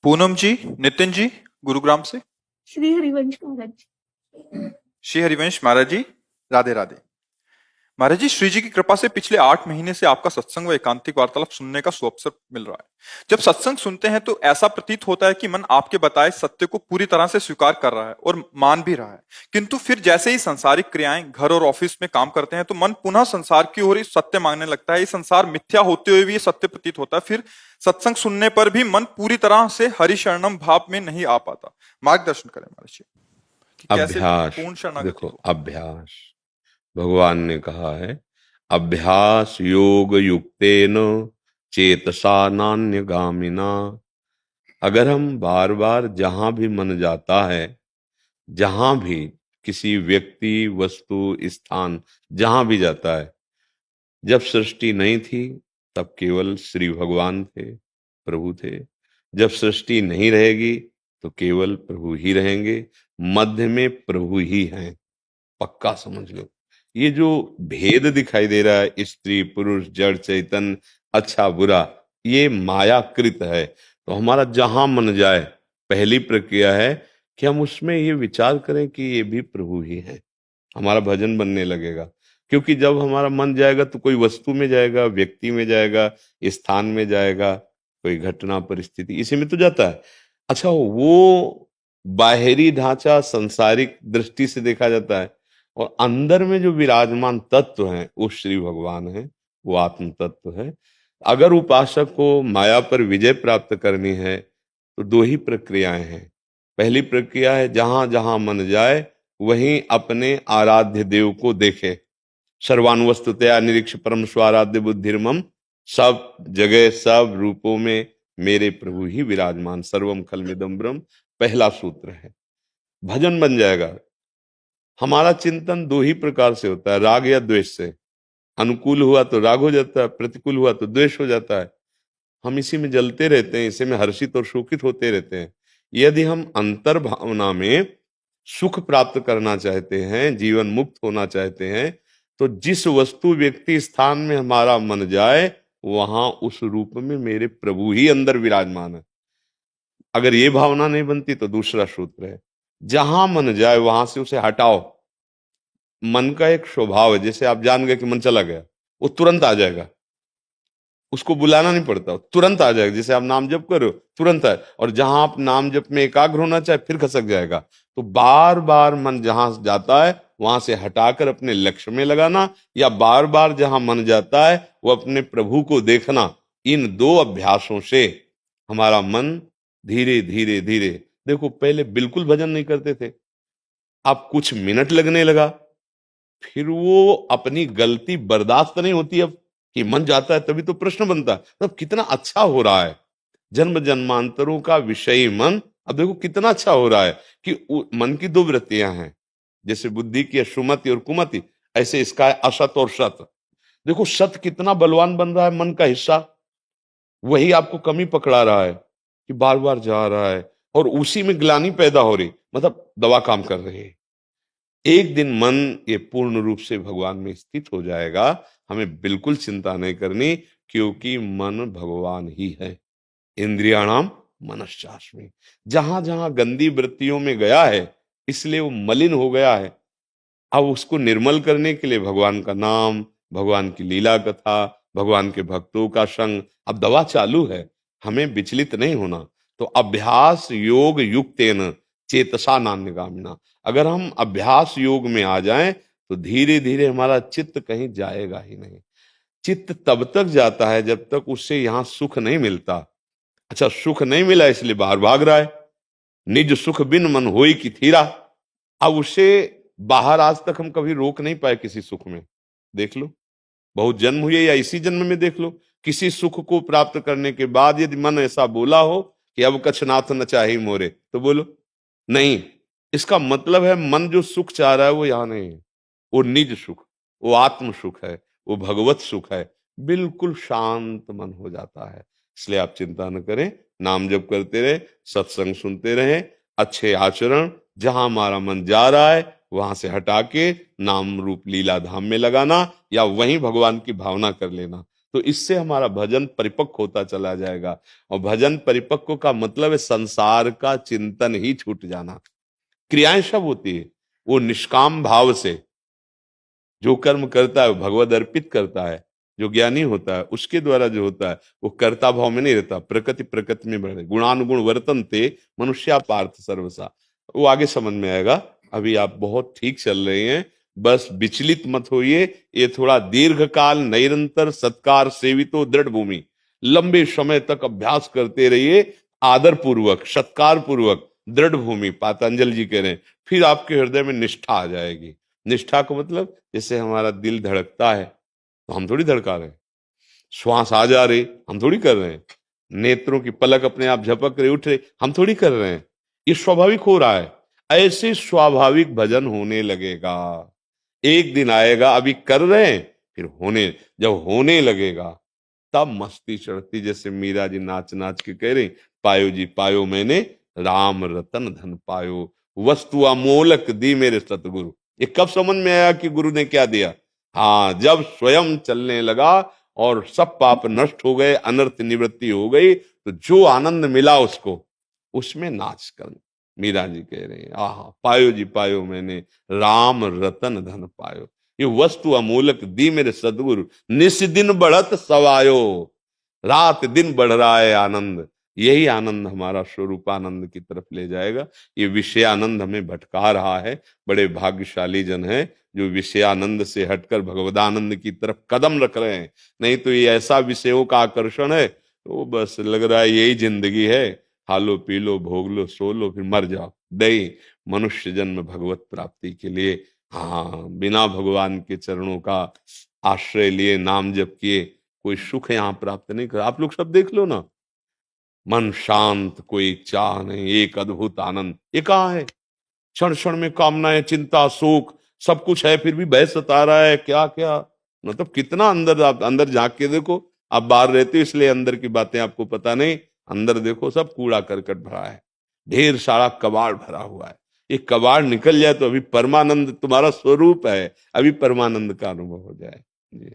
पूनम जी, नितिन जी, गुरुग्राम से। श्री हरिवंश महाराज। श्री हरिवंश महाराज जी, राधे राधे। महाराज जी, श्री जी की कृपा से पिछले 8 महीने से आपका सत्संग व एकांतिक वार्तालाप सुनने का सुअवसर मिल रहा है। जब सत्संग सुनते हैं तो ऐसा प्रतीत होता है कि मन आपके बताए सत्य को पूरी तरह से स्वीकार कर रहा है और मान भी रहा है। किंतु फिर जैसे ही सांसारिक क्रियाएं घर और ऑफिस में काम करते हैं तो मन पुनः संसार की ओर सत्य मांगने लगता है। ये संसार मिथ्या होते हुए भी ये सत्य प्रतीत होता है। फिर सत्संग सुनने पर भी मन पूरी तरह से हरि शरणम भाव में नहीं आ पाता। मार्गदर्शन करें महाराज जी कि कैसे अभ्यास। पूर्ण शरणागति देखो, हो। अभ्यास भगवान ने कहा है, अभ्यास योग युक्तेन चेतसा नान्यगामिना। अगर हम बार बार जहां भी मन जाता है, जहां भी किसी व्यक्ति वस्तु स्थान जहां भी जाता है, जब सृष्टि नहीं थी तब केवल श्री भगवान थे, प्रभु थे। जब सृष्टि नहीं रहेगी तो केवल प्रभु ही रहेंगे, मध्य में प्रभु ही हैं। पक्का समझ लो। ये जो भेद दिखाई दे रहा है, स्त्री पुरुष जड़ चैतन्य अच्छा बुरा, ये मायाकृत है। तो हमारा जहां मन जाए, पहली प्रक्रिया है कि हम उसमें ये विचार करें कि ये भी प्रभु ही है। हमारा भजन बनने लगेगा। क्योंकि जब हमारा मन जाएगा तो कोई वस्तु में जाएगा, व्यक्ति में जाएगा, स्थान में जाएगा, कोई घटना परिस्थिति इसी में तो जाता है। अच्छा, वो बाहरी ढांचा सांसारिक दृष्टि से देखा जाता है, और अंदर में जो विराजमान तत्व है वो श्री भगवान है, वो आत्म तत्व है। अगर उपासक को माया पर विजय प्राप्त करनी है तो दो ही प्रक्रियाएं हैं। पहली प्रक्रिया है जहां जहां मन जाए वहीं अपने आराध्य देव को देखे। सर्वानुवस्तुतया निरीक्ष परम स्वाराध्य बुद्धिर्मम। सब जगह सब रूपों में मेरे प्रभु ही विराजमान, सर्वम खलमिदम ब्रह्म पहला सूत्र है। भजन बन जाएगा। हमारा चिंतन दो ही प्रकार से होता है, राग या द्वेष से। अनुकूल हुआ तो राग हो जाता है, प्रतिकूल हुआ तो द्वेष हो जाता है। हम इसी में जलते रहते हैं, इसी में हर्षित और शोकित होते रहते हैं। यदि हम अंतर भावना में सुख प्राप्त करना चाहते हैं, जीवन मुक्त होना चाहते हैं, तो जिस वस्तु व्यक्ति स्थान में हमारा मन जाए वहां उस रूप में मेरे प्रभु ही अंदर विराजमान है। अगर ये भावना नहीं बनती तो दूसरा सूत्र है, जहां मन जाए वहां से उसे हटाओ। मन का एक स्वभाव है, जैसे आप जान गए कि मन चला गया, वो तुरंत आ जाएगा, उसको बुलाना नहीं पड़ता, तुरंत आ जाएगा। जैसे आप नाम जप करो तुरंत आए, और जहां आप नाम जप में एकाग्र होना चाहे फिर खसक जाएगा। तो बार बार मन जहां जाता है वहां से हटाकर अपने लक्ष्य में लगाना, या बार बार जहां मन जाता है वो अपने प्रभु को देखना। इन दो अभ्यासों से हमारा मन धीरे धीरे धीरे, देखो पहले बिल्कुल भजन नहीं करते थे, अब कुछ मिनट लगने लगा, फिर वो अपनी गलती बर्दाश्त नहीं होती अब कि मन जाता है, तभी तो प्रश्न बनता है तब कितना अच्छा हो रहा है। जन्म जन्मांतरों का विषय मन, अब देखो कितना अच्छा हो रहा है कि मन की दो वृत्तियां हैं, जैसे बुद्धि की सुमति और कुमति, ऐसे इसका है असत और सत। देखो सत कितना बलवान बन रहा है, मन का हिस्सा वही आपको कमी पकड़ा रहा है कि बार बार जा रहा है, और उसी में ग्लानि पैदा हो रही, मतलब दवा काम कर रही है। एक दिन मन ये पूर्ण रूप से भगवान में स्थित हो जाएगा, हमें बिल्कुल चिंता नहीं करनी, क्योंकि मन भगवान ही है। इंद्रियाणाम मनश्चास्मि। जहां जहां गंदी वृत्तियों में गया है इसलिए वो मलिन हो गया है। अब उसको निर्मल करने के लिए भगवान का नाम, भगवान की लीला कथा, भगवान के भक्तों का संग, अब दवा चालू है, हमें विचलित नहीं होना। तो अभ्यास योग युक्तेन चेतसा नान्यगामिना। अगर हम अभ्यास योग में आ जाएं तो धीरे धीरे हमारा चित्त कहीं जाएगा ही नहीं। चित्त तब तक जाता है जब तक उससे यहाँ सुख नहीं मिलता। अच्छा, सुख नहीं मिला इसलिए बाहर भाग रहा है। निज सुख बिन मन होई की थीरा। अब उसे बाहर आज तक हम कभी रोक नहीं पाए किसी सुख में। देख लो, बहुत जन्म हुए या इसी जन्म में देख लो, किसी सुख को प्राप्त करने के बाद यदि मन ऐसा बोला हो कि अब कछ नाथ न चाहे मोरे, तो बोलो नहीं। इसका मतलब है मन जो सुख चाह रहा है वो यहां नहीं है, वो निज सुख, वो आत्म सुख है, वो भगवत सुख है। बिल्कुल शांत मन हो जाता है। इसलिए आप चिंता न करें, नाम जप करते रहे, सत्संग सुनते रहे, अच्छे आचरण, जहां हमारा मन जा रहा है वहां से हटा के नाम रूप लीला धाम में लगाना, या वहीं भगवान की भावना कर लेना। तो इससे हमारा भजन परिपक्व होता चला जाएगा। और भजन परिपक्व का मतलब है संसार का चिंतन ही छूट जाना। क्रियाएं सब होती है, वो निष्काम भाव से जो कर्म करता है वो भगवद अर्पित करता है। जो ज्ञानी होता है उसके द्वारा जो होता है वो कर्ता भाव में नहीं रहता, प्रकृति प्रकृति में बढ़े। गुणानुगुण वर्तनते मनुष्या पार्थ सर्वसा, वो आगे समझ में आएगा। अभी आप बहुत ठीक चल रहे हैं, बस विचलित मत होइए। ये थोड़ा दीर्घ काल निरंतर सत्कार सेवितो दृढ़ भूमि, लंबे समय तक अभ्यास करते रहिए, आदर पूर्वक सत्कार पूर्वक दृढ़ भूमि। पातंजलि जी कह रहे हैं, फिर आपके हृदय में निष्ठा आ जाएगी। निष्ठा का मतलब जैसे हमारा दिल धड़कता है तो हम थोड़ी धड़का रहे हैं, श्वास आ जा रही हम थोड़ी कर रहे हैं, नेत्रों की पलक अपने आप झपक रहे उठ रहे हम थोड़ी कर रहे हैं, ये स्वाभाविक हो रहा है। ऐसे स्वाभाविक भजन होने लगेगा, एक दिन आएगा, अभी कर रहे हैं फिर होने, जब होने लगेगा तब मस्ती चढ़ती। जैसे मीरा जी नाच नाच के कह रही, पायो जी पायो मैंने राम रतन धन पायो, वस्तु अमोलक दी मेरे सतगुरु। ये कब समझ में आया कि गुरु ने क्या दिया? हाँ, जब स्वयं चलने लगा और सब पाप नष्ट हो गए, अनर्थ निवृत्ति हो गई, तो जो आनंद मिला उसको, उसमें नाच कर मीरा जी कह रहे हैं, आहा पायो जी पायो मैंने राम रतन धन पायो, ये वस्तु अमूलक दी मेरे सदगुरु, निस दिन बढ़त सवायो। रात दिन बढ़ रहा है आनंद, यही आनंद हमारा स्वरूपानंद की तरफ ले जाएगा। ये विषयानंद हमें भटका रहा है। बड़े भाग्यशाली जन हैं जो विषयानंद से हटकर भगवदानंद की तरफ कदम रख रहे हैं। नहीं तो ये ऐसा विषयों का आकर्षण है, तो बस लग रहा है यही जिंदगी है, खा लो पी लो भोग लो सो लो फिर मर जाओ। नहीं, मनुष्य जन्म भगवत प्राप्ति के लिए, हाँ, बिना भगवान के चरणों का आश्रय लिए नाम जप किए कोई सुख यहाँ प्राप्त नहीं कर। आप लोग सब देख लो ना, मन शांत, कोई चाह नहीं, एक अद्भुत आनंद। ये कहाँ है? क्षण क्षण में कामनाएं, चिंता, शोक सब कुछ है, फिर भी भय सता रहा है। क्या क्या मतलब कितना अंदर, आप अंदर झांक के देखो। आप बाहर रहते हो इसलिए अंदर की बातें आपको पता नहीं, अंदर देखो सब कूड़ा करकट भरा है, ढेर सारा कबाड़ भरा हुआ है। ये कबाड़ निकल जाए तो अभी परमानंद तुम्हारा स्वरूप है, अभी परमानंद का अनुभव हो जाए। जी।